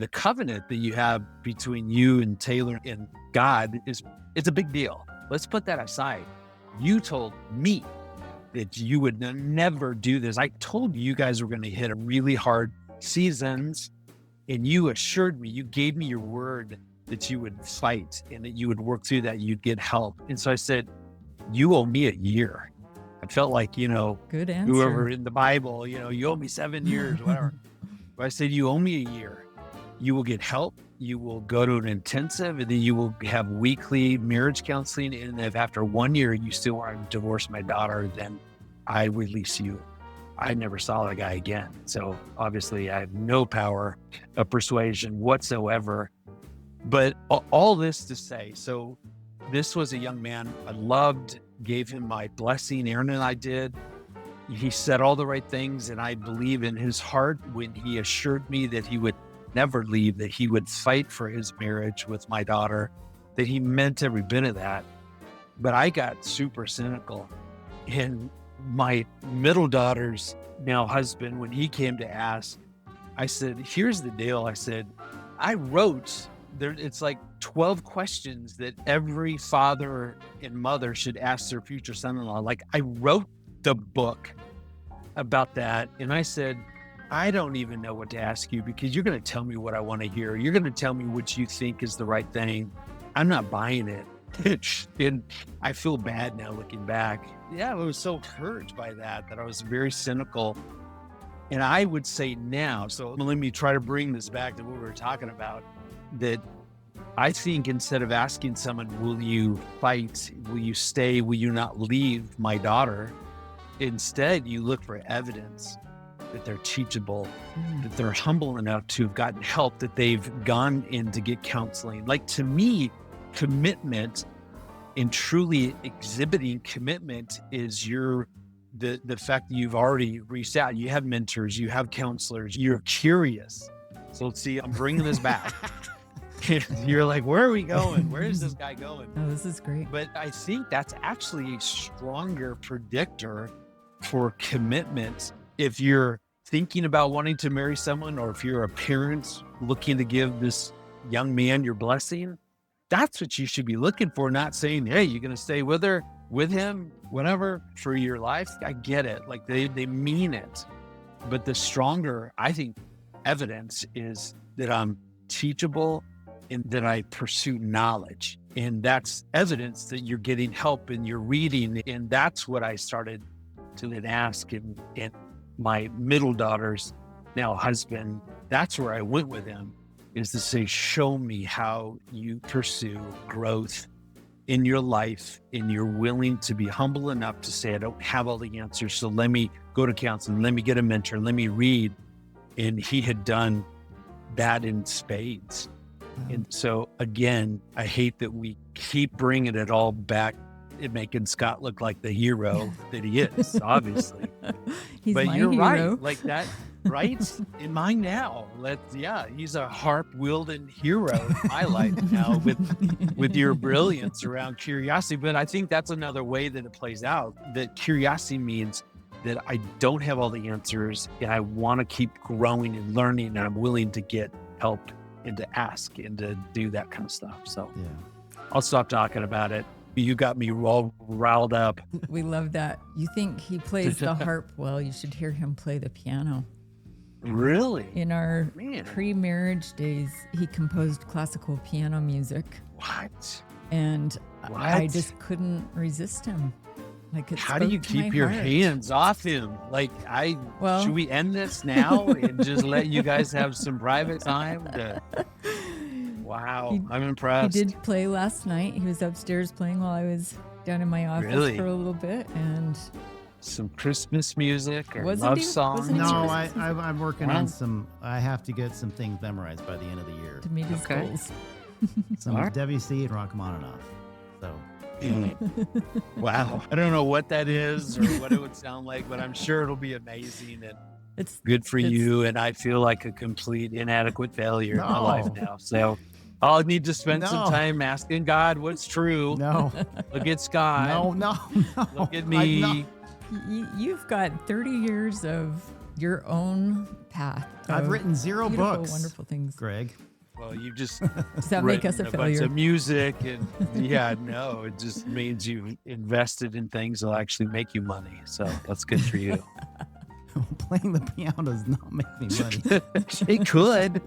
the covenant that you have between you and Taylor and God it's a big deal. Let's put that aside. You told me that you would never do this. I told you guys were going to hit a really hard seasons, and you assured me, you gave me your word that you would fight and that you would work through that, you'd get help. And so I said, you owe me a year. I felt like, good answer. Whoever in the Bible, you owe me 7 years, whatever. But I said, you owe me a year. You will get help. You will go to an intensive, and then you will have weekly marriage counseling. And if after 1 year you still want to divorce my daughter, then I release you. I never saw the guy again. So obviously I have no power of persuasion whatsoever. But all this to say, so this was a young man I loved, gave him my blessing. Aaron and I did. He said all the right things. And I believe in his heart when he assured me that he would never leave, that he would fight for his marriage with my daughter, that he meant every bit of that. But I got super cynical. And my middle daughter's now husband, when he came to ask, I said, here's the deal. I said, I wrote there, it's like 12 questions that every father and mother should ask their future son-in-law. Like, I wrote the book about that. And I said, I don't even know what to ask you, because you're going to tell me what I want to hear. You're going to tell me what you think is the right thing. I'm not buying it. And I feel bad now looking back. Yeah, I was so hurt by that I was very cynical. And I would say now, so let me try to bring this back to what we were talking about, that I think instead of asking someone, will you fight? Will you stay? Will you not leave my daughter? Instead, you look for evidence that they're teachable, that they're humble enough to have gotten help, that they've gone in to get counseling. Like, to me, commitment and truly exhibiting commitment is the fact that you've already reached out. You have mentors, you have counselors, you're curious. So let's see, I'm bringing this back. You're like, where are we going? Where is this guy going? Oh, this is great. But I think that's actually a stronger predictor for commitment. If you're thinking about wanting to marry someone, or if you're a parent looking to give this young man your blessing, that's what you should be looking for, not saying, hey, you're going to stay with her, with him, whatever, for your life. I get it. Like, they mean it. But the stronger, I think, evidence is that I'm teachable and that I pursue knowledge. And that's evidence that you're getting help and you're reading. And that's what I started to then ask. And my middle daughter's now husband, that's where I went with him, is to say, show me how you pursue growth in your life, and you're willing to be humble enough to say, I don't have all the answers, so let me go to counseling, let me get a mentor, let me read. And he had done that in spades. And so again, I hate that we keep bringing it all back and making Scott look like the hero that he is, obviously. He's but my you're hero. right, like that, right? In mine now, he's a harp wielding hero in my life now with your brilliance around curiosity. But I think that's another way that it plays out, that curiosity means that I don't have all the answers and I want to keep growing and learning, and I'm willing to get help and to ask and to do that kind of stuff. So I'll stop talking about it. You got me all riled up. We love that. You think he plays the harp well, you should hear him play the piano. Really? In our pre-marriage days, he composed classical piano music. What? And I just couldn't resist him. Like, how do you keep your hands off him? Like, should we end this now and just let you guys have some private time? Wow, I'm impressed. He did play last night. He was upstairs playing while I was down in my office for a little bit, and some Christmas music or love songs. No, I'm working on some. I have to get some things memorized by the end of the year to meet his goals. Some Debussy and Rachmaninoff. So. Wow. I don't know what that is or what it would sound like, but I'm sure it'll be amazing, and it's good for you. And I feel like a complete inadequate failure in my life now. So I'll need to spend some time asking God what's true. No. Look at Scott. No. Look at me. You've got 30 years of your own path. I've of written 0 beautiful, books, wonderful things. Greg. Well, you just Does that make us a bunch failure? of music and no, it just means you invested in things that'll actually make you money. So that's good for you. Playing the piano does not make me money. It could.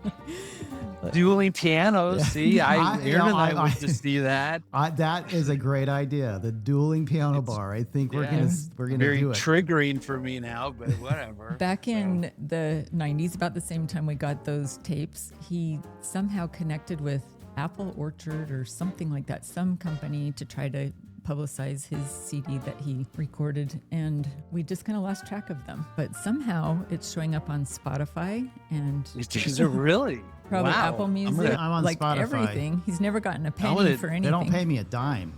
Dueling pianos. See, Aaron and I went to see that. That is a great idea. The dueling piano bar. I think we're gonna very do it. triggering for me now, but whatever. Back in the 90s, about the same time we got those tapes, he somehow connected with Apple Orchard or something like that, some company to try to publicize his CD that he recorded, and we just kind of lost track of them. But somehow it's showing up on Spotify and Is it really? probably Wow. Apple Music, I'm on like Spotify. everything. He's never gotten a penny for anything. They don't pay me a dime.